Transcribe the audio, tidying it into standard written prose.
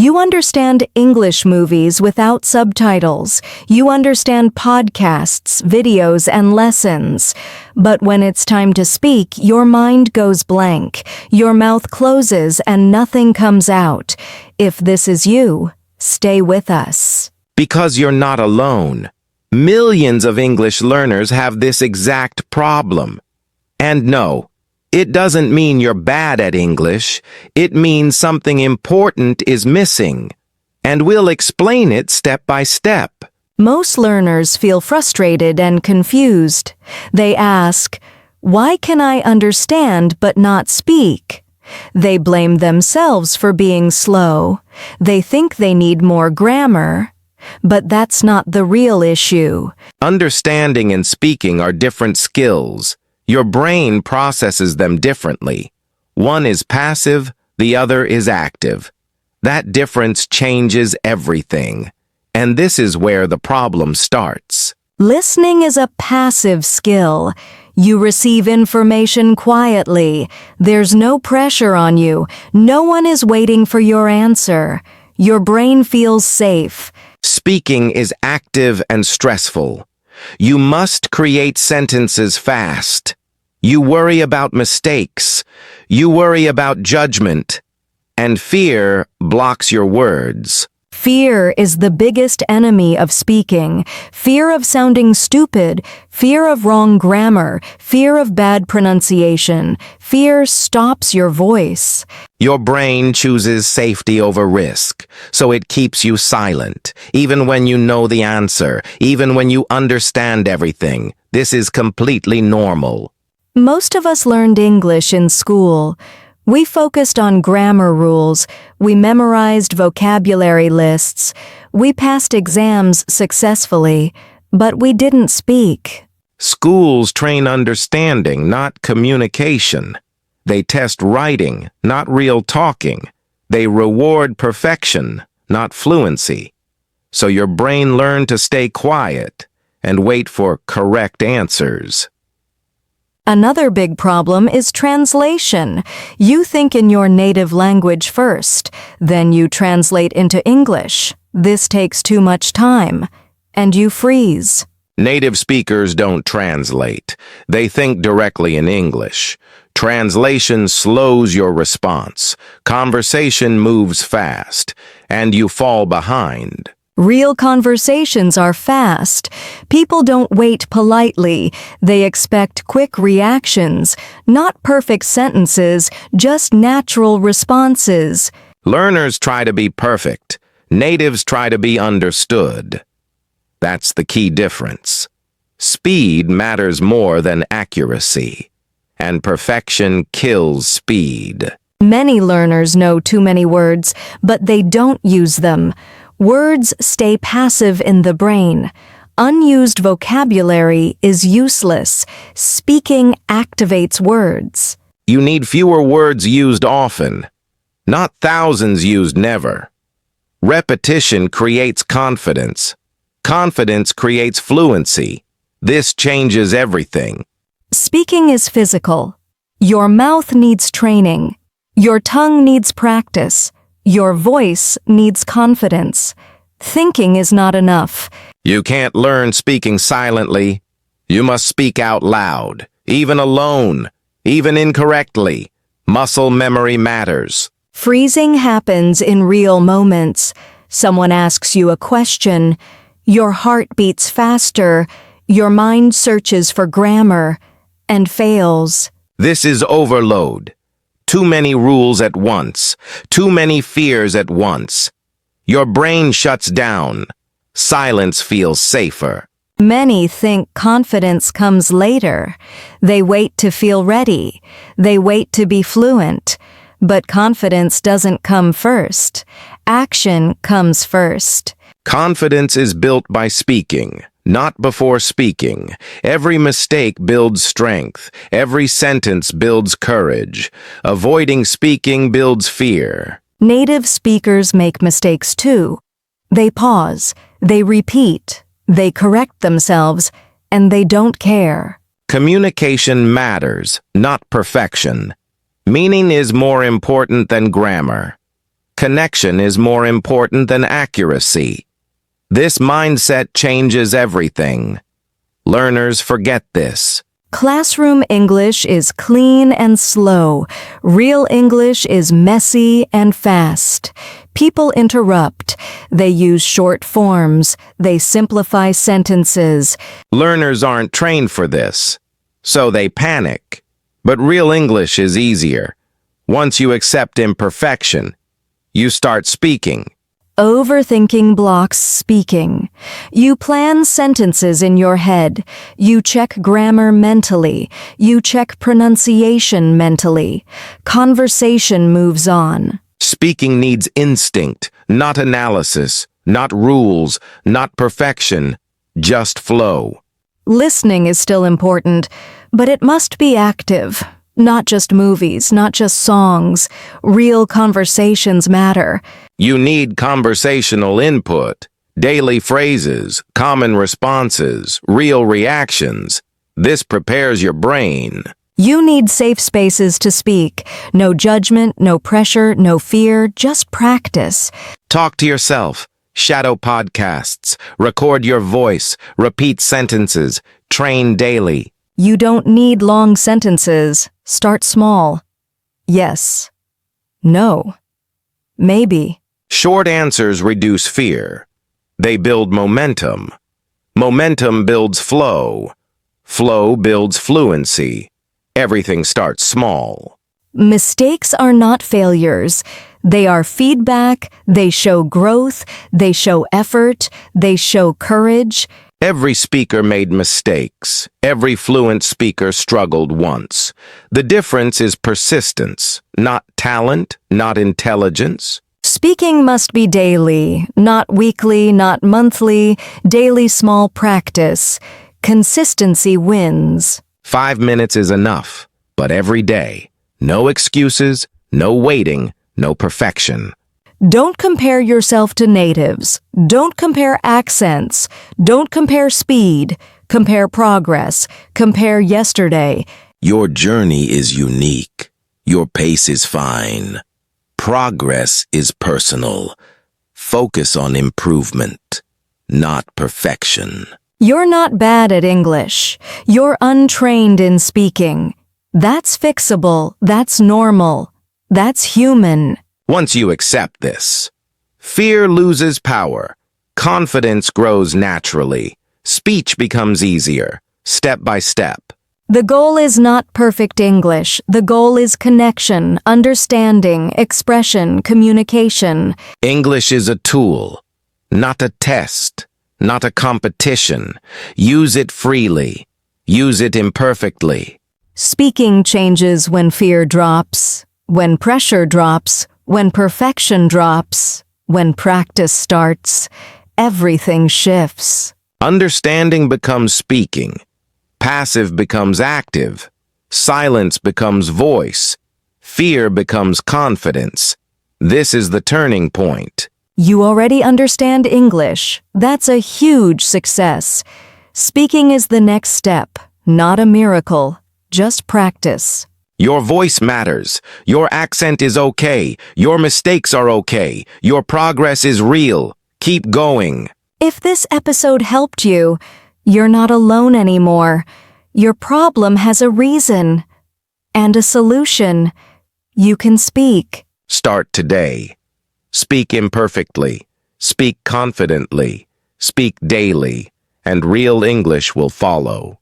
You understand English movies without subtitles. You understand podcasts, videos, and lessons. But when it's time to speak, your mind goes blank. Your mouth closes and nothing comes out. If this is you, stay with us. Because you're not alone. Millions of English learners have this exact problem. And no, it doesn't mean you're bad at English. It means something important is missing. And we'll explain it step by step. Most learners feel frustrated and confused. They ask, "Why can I understand but not speak?" They blame themselves for being slow. They think they need more grammar. But that's not the real issue. Understanding and speaking are different skills. Your brain processes them differently. One is passive, the other is active. That difference changes everything. And this is where the problem starts. Listening is a passive skill. You receive information quietly. There's no pressure on you. No one is waiting for your answer. Your brain feels safe. Speaking is active and stressful. You must create sentences fast. You worry about mistakes. You worry about judgment. And fear blocks your words. Fear is the biggest enemy of speaking. Fear of sounding stupid, fear of wrong grammar, fear of bad pronunciation. Fear stops your voice. Your brain chooses safety over risk, so it keeps you silent, even when you know the answer, even when you understand everything. This is completely normal. Most of us learned English in school. We focused on grammar rules, we memorized vocabulary lists, we passed exams successfully, but we didn't speak. Schools train understanding, not communication. They test writing, not real talking. They reward perfection, not fluency. So your brain learned to stay quiet and wait for correct answers. Another big problem is translation. You think in your native language first, then you translate into English. This takes too much time, and you freeze. Native speakers don't translate. They think directly in English. Translation slows your response. Conversation moves fast, and you fall behind. Real conversations are fast. People don't wait politely. They expect quick reactions, not perfect sentences, just natural responses. Learners try to be perfect. Natives try to be understood. That's the key difference. Speed matters more than accuracy, and perfection kills speed. Many learners know too many words, but they don't use them. Words stay passive in the brain. Unused vocabulary is useless. Speaking activates words. You need fewer words used often, not thousands used never. Repetition creates confidence. Confidence creates fluency. This changes everything. Speaking is physical. Your mouth needs training. Your tongue needs practice. Your voice needs confidence. Thinking is not enough. You can't learn speaking silently. You must speak out loud, even alone, even incorrectly. Muscle memory matters. Freezing happens in real moments. Someone asks you a question. Your heart beats faster. Your mind searches for grammar and fails. This is overload. Too many rules at once. Too many fears at once. Your brain shuts down. Silence feels safer. Many think confidence comes later. They wait to feel ready. They wait to be fluent. But confidence doesn't come first. Action comes first. Confidence is built by speaking, not before speaking. Every mistake builds strength. Every sentence builds courage. Avoiding speaking builds fear. Native speakers make mistakes too. They pause, they repeat, they correct themselves, and they don't care. Communication matters, not perfection. Meaning is more important than grammar. Connection is more important than accuracy. This mindset changes everything. Learners forget this. Classroom English is clean and slow. Real English is messy and fast. People interrupt. They use short forms. They simplify sentences. Learners aren't trained for this, so they panic. But real English is easier. Once you accept imperfection, you start speaking. Overthinking blocks speaking. You plan sentences in your head. You check grammar mentally. You check pronunciation mentally. Conversation moves on. Speaking needs instinct, not analysis, not rules, not perfection, just flow. Listening is still important, but it must be active. Not just movies, not just songs. Real conversations matter. You need conversational input, daily phrases, common responses, real reactions. This prepares your brain. You need safe spaces to speak. No judgment, no pressure, no fear, just practice. Talk to yourself. Shadow podcasts. Record your voice. Repeat sentences. Train daily. You don't need long sentences. Start small. Yes. No. Maybe. Short answers reduce fear. They build momentum. Momentum builds flow. Flow builds fluency. Everything starts small. Mistakes are not failures. They are feedback. They show growth. They show effort. They show courage. Every speaker made mistakes. Every fluent speaker struggled once. The difference is persistence, not talent, not intelligence. Speaking must be daily, not weekly, not monthly, daily small practice. Consistency wins. 5 minutes is enough, but every day. No excuses, no waiting, no perfection. Don't compare yourself to natives. Don't compare accents. Don't compare speed. Compare progress. Compare yesterday. Your journey is unique. Your pace is fine. Progress is personal. Focus on improvement, not perfection. You're not bad at English. You're untrained in speaking. That's fixable. That's normal. That's human. Once you accept this, fear loses power. Confidence grows naturally. Speech becomes easier, step by step. The goal is not perfect English. The goal is connection, understanding, expression, communication. English is a tool, not a test, not a competition. Use it freely. Use it imperfectly. Speaking changes when fear drops, when pressure drops, when perfection drops, when practice starts. Everything shifts. Understanding becomes speaking. Passive becomes active. Silence becomes voice. Fear becomes confidence. This is the turning point. You already understand English. That's a huge success. Speaking is the next step, not a miracle, just practice. Your voice matters. Your accent is okay. Your mistakes are okay. Your progress is real. Keep going. If this episode helped you, you're not alone anymore. Your problem has a reason and a solution. You can speak. Start today. Speak imperfectly. Speak confidently. Speak daily. And real English will follow.